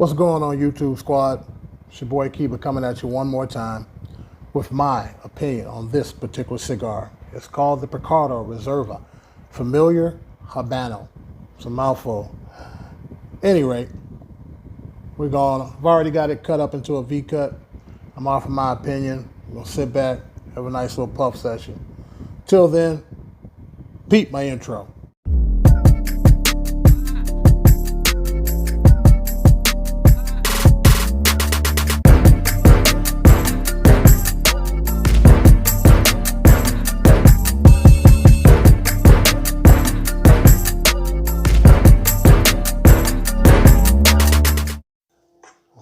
What's going on, YouTube squad? It's your boy Kiba coming at you one more time with my opinion on this particular cigar. It's called the Pichardo Reserva. Familiar Habano. It's a mouthful. Any rate, I've already got it cut up into a V cut. I'm offering my opinion. I'm gonna sit back, have a nice little puff session. Till then, peep my intro.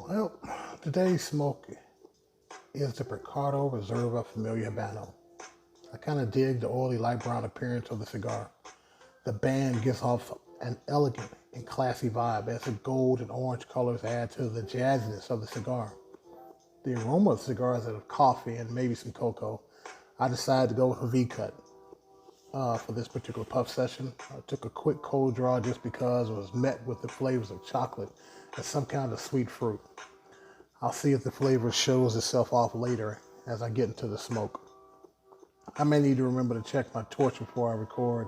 Well, today's smoke is the Pichardo Reserva Familiar Habano. I kind of dig the oily light brown appearance of the cigar. The band gives off an elegant and classy vibe as the gold and orange colors add to the jazziness of the cigar. The aroma of the cigar is of coffee and maybe some cocoa. I decided to go with a V-cut for this particular puff session. I took a quick cold draw just because it was met with the flavors of chocolate and some kind of sweet fruit. I'll see if the flavor shows itself off later as I get into the smoke. I may need to remember to check my torch before I record,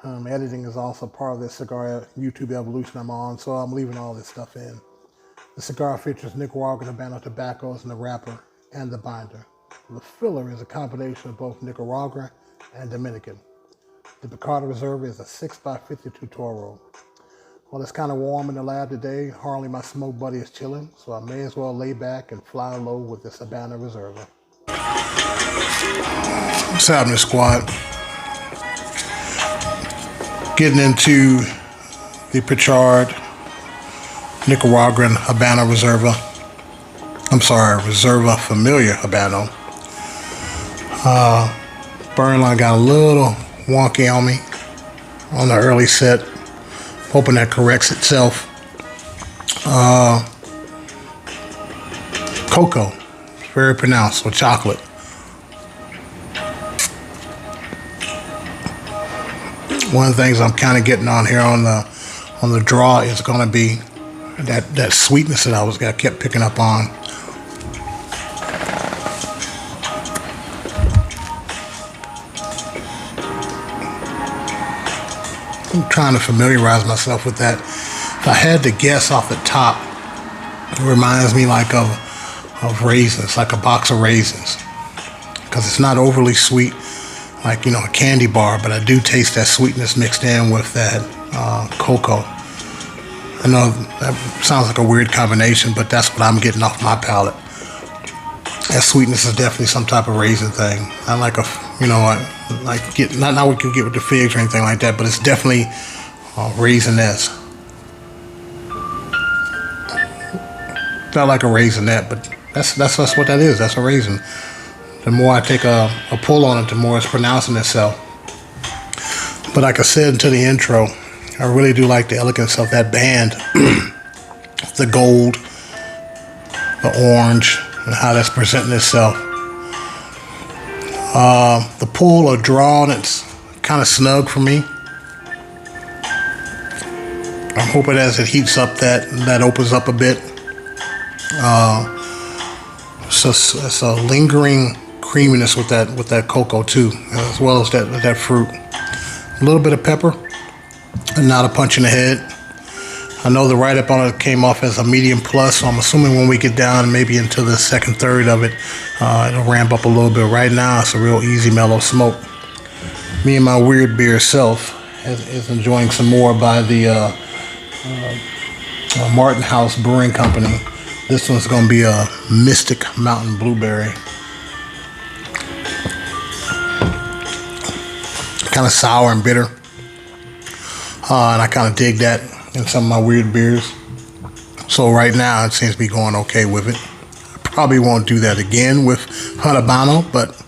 and editing is also part of this cigar YouTube evolution I'm on, so I'm leaving all this stuff in. The cigar features Nicaraguan Habano tobaccos in the wrapper and the binder. The filler is a combination of both Nicaraguan and Dominican. The Pichardo Reserva is a 6x52 Toro. Well, it's kind of warm in the lab today. Hardly my smoke buddy is chilling, so I may as well lay back and fly low with this Habano Reserva. What's happening, squad? Getting into the Pichardo Nicaraguan Habano Reserva. I'm sorry, Reserva Familiar Habano. Burn line got a little wonky on me on the early set. Hoping that corrects itself. Cocoa, very pronounced, with chocolate. One of the things I'm kind of getting on here on the draw is going to be that sweetness that I kept picking up on. I'm trying to familiarize myself with that. If I had to guess off the top, it reminds me like of raisins, like a box of raisins. Because it's not overly sweet, like, a candy bar, but I do taste that sweetness mixed in with that cocoa. I know that sounds like a weird combination, but that's what I'm getting off my palate. That sweetness is definitely some type of raisin thing. Not like not what you get with the figs or anything like that, but it's definitely raisiness. Not like a raisinette, but that's what that is. That's a raisin. The more I take a pull on it, the more it's pronouncing itself. But like I said into the intro, I really do like the elegance of that band. The gold, the orange, and how that's presenting itself. The pull or draw on it's kind of snug for me. I'm hoping as it heats up that opens up a bit. So it's a lingering creaminess with that cocoa too, as well as that fruit. A little bit of pepper, and not a punch in the head. I know the write-up on it came off as a medium plus, so I'm assuming when we get down maybe into the second third of it, it'll ramp up a little bit. Right now, it's a real easy, mellow smoke. Me and my weird beer self is enjoying some more by the Martin House Brewing Company. This one's going to be a Mystic Mountain Blueberry. Kind of sour and bitter. And I kind of dig that in some of my weird beers. So right now it seems to be going okay with it. I probably won't do that again with Habano, but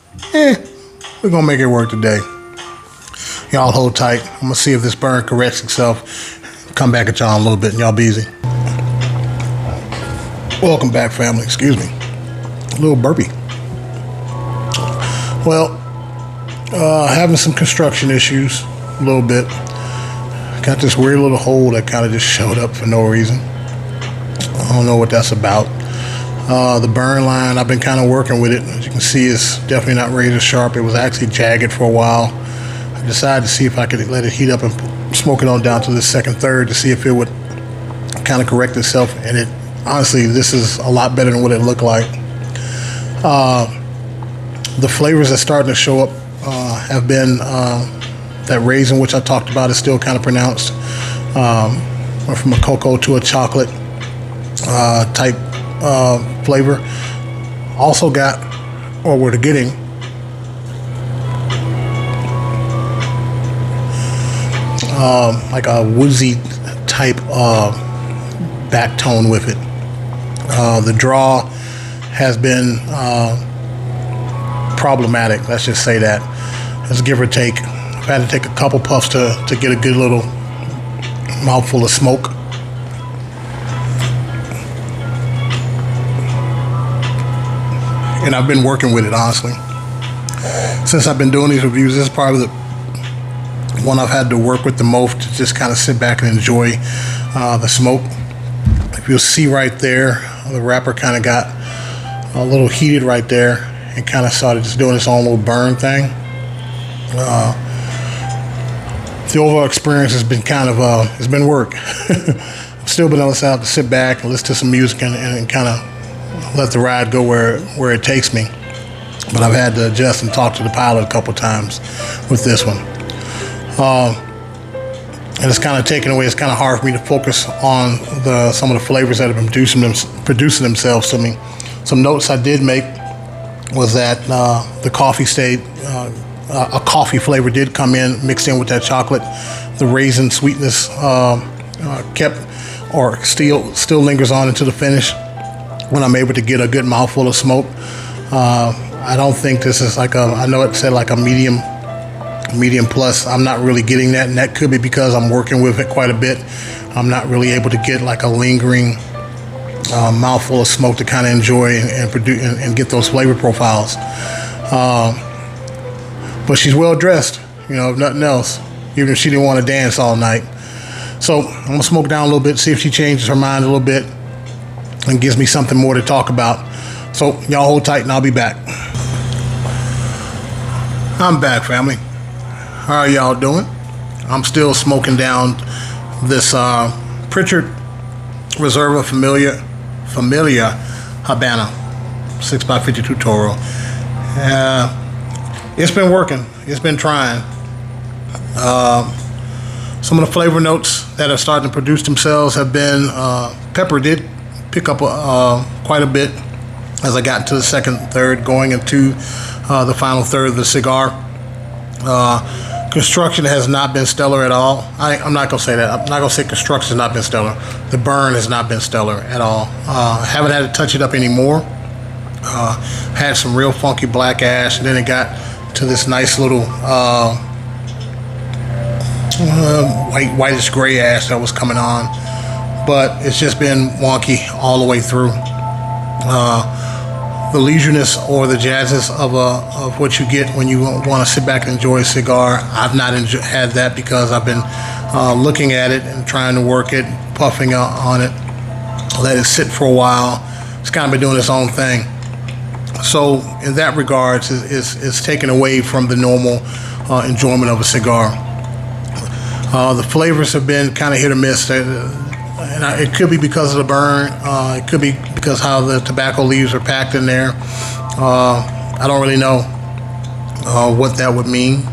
we're gonna make it work today. Y'all hold tight. I'm gonna see if this burn corrects itself. Come back at y'all in a little bit, and y'all be easy. Welcome back, family. Excuse me. A little burpy. Well, having some construction issues a little bit. Got this weird little hole that kind of just showed up for no reason. I don't know what that's about. The burn line, I've been kind of working with it. As you can see, it's definitely not razor sharp. It was actually jagged for a while. I decided to see if I could let it heat up and smoke it on down to the second third to see if it would kind of correct itself. And it honestly, this is a lot better than what it looked like. The flavors that's starting to show up have been that raisin, which I talked about, is still kind of pronounced. Went from a cocoa to a chocolate type flavor. Also got, or we're getting, like a woozy type back tone with it. The draw has been problematic, let's just say that. Let's give or take. I've had to take a couple puffs to get a good little mouthful of smoke. And I've been working with it, honestly. Since I've been doing these reviews, this is probably the one I've had to work with the most, to just kind of sit back and enjoy the smoke. If you'll see right there, the wrapper kind of got a little heated right there and kind of started just doing its own little burn thing. The overall experience has been kind of, it's been work. I've still been able to sit back and listen to some music and kind of let the ride go where it takes me. But I've had to adjust and talk to the pilot a couple times with this one. And it's kind of taken away. It's kind of hard for me to focus on some of the flavors that have been producing themselves to me. Some notes I did make was that the coffee stayed, a coffee flavor did come in, mixed in with that chocolate. The raisin sweetness kept, or still lingers on into the finish when I'm able to get a good mouthful of smoke. I don't think this is like I know it said like a medium plus. I'm not really getting that, and that could be because I'm working with it quite a bit. I'm not really able to get like a lingering mouthful of smoke to kind of enjoy and produce and get those flavor profiles. But she's well dressed, you know, if nothing else, even if she didn't want to dance all night. So I'm gonna smoke down a little bit, see if she changes her mind a little bit and gives me something more to talk about. So y'all hold tight and I'll be back. I'm back, family. How are y'all doing? I'm still smoking down this Pichardo Reserva Familia Habano 6x52 Toro. It's been working. It's been trying. Some of the flavor notes that are starting to produce themselves have been pepper did pick up quite a bit as I got into the second third, going into the final third of the cigar. Construction has not been stellar at all. I'm not going to say that. I'm not going to say construction has not been stellar. The burn has not been stellar at all. Haven't had to touch it up anymore. Had some real funky black ash, and then it got to this nice little whitish gray ash that was coming on. But it's just been wonky all the way through. The leisureness or the jazzes of what you get when you want to sit back and enjoy a cigar, I've not had that because I've been looking at it and trying to work it, puffing on it, let it sit for a while. It's kind of been doing its own thing. So in that regards, it's taken away from the normal enjoyment of a cigar. The flavors have been kind of hit or miss. And it could be because of the burn. It could be because how the tobacco leaves are packed in there. I don't really know what that would mean.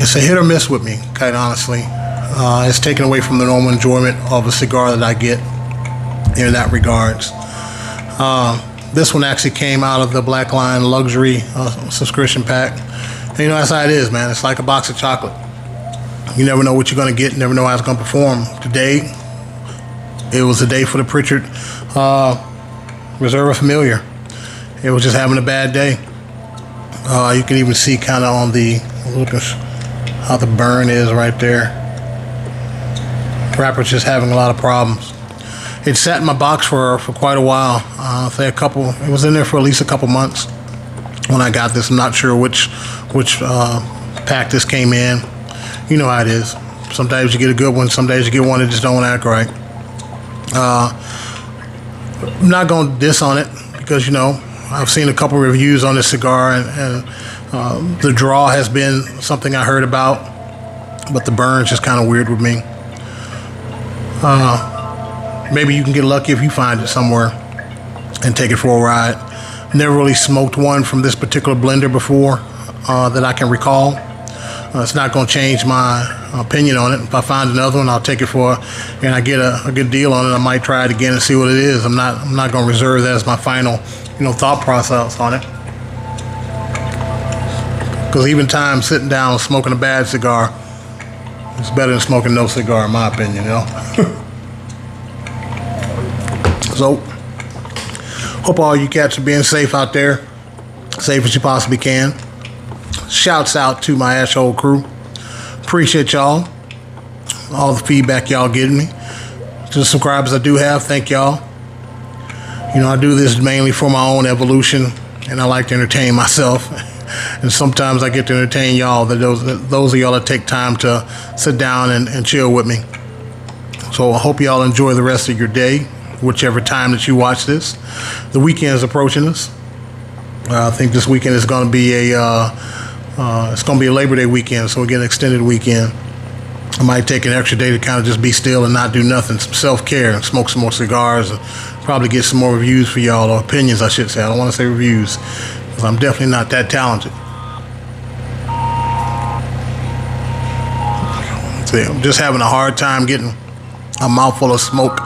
It's a hit or miss with me, quite honestly. It's taken away from the normal enjoyment of a cigar that I get in that regards. This one actually came out of the Black Line Luxury subscription pack. And you know, that's how it is, man. It's like a box of chocolate. You never know what you're going to get. You never know how it's going to perform. Today, it was a day for the Pichardo Reserva Familia. It was just having a bad day. You can even see kind of on the, look at how the burn is right there. The wrapper's just having a lot of problems. It sat in my box for quite a while. Say it was in there for at least a couple months when I got this. I'm not sure which pack this came in. You know how it is. Some days you get a good one, some days you get one that just don't act right. I'm not going to diss on it because, you know, I've seen a couple reviews on this cigar, and the draw has been something I heard about, but the burn's just kind of weird with me. Maybe you can get lucky if you find it somewhere and take it for a ride. Never really smoked one from this particular blender before that I can recall. It's not going to change my opinion on it. If I find another one, I'll take it for, and I get a good deal on it, I might try it again and see what it is. I'm not going to reserve that as my final, you know, thought process on it. Because even time sitting down and smoking a bad cigar is better than smoking no cigar, in my opinion, you know. So, hope all you cats are being safe out there, safe as you possibly can. Shouts out to my asshole crew. Appreciate y'all. All the feedback y'all getting me. To the subscribers I do have, thank y'all. You know, I do this mainly for my own evolution, and I like to entertain myself. And sometimes I get to entertain y'all, those of y'all that take time to sit down and chill with me. So I hope y'all enjoy the rest of your day, whichever time that you watch this. The weekend is approaching us. I think this weekend is going to be a Labor Day weekend, so we get an extended weekend. I might take an extra day to kind of just be still and not do nothing, some self-care, and smoke some more cigars, and probably get some more reviews for y'all, or opinions, I should say. I don't want to say reviews, because I'm definitely not that talented. So I'm just having a hard time getting a mouthful of smoke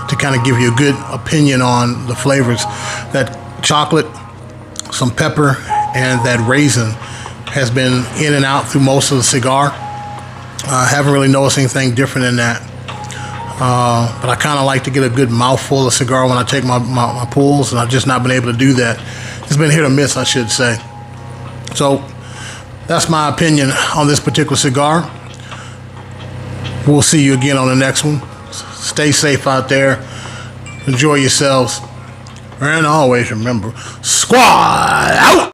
to kind of give you a good opinion on the flavors. That chocolate, some pepper, and that raisin has been in and out through most of the cigar. I haven't really noticed anything different in that. But I kind of like to get a good mouthful of cigar when I take my pulls, and I've just not been able to do that. It's been hit or miss, I should say. So that's my opinion on this particular cigar. We'll see you again on the next one. Stay safe out there. Enjoy yourselves. And always remember, squad out!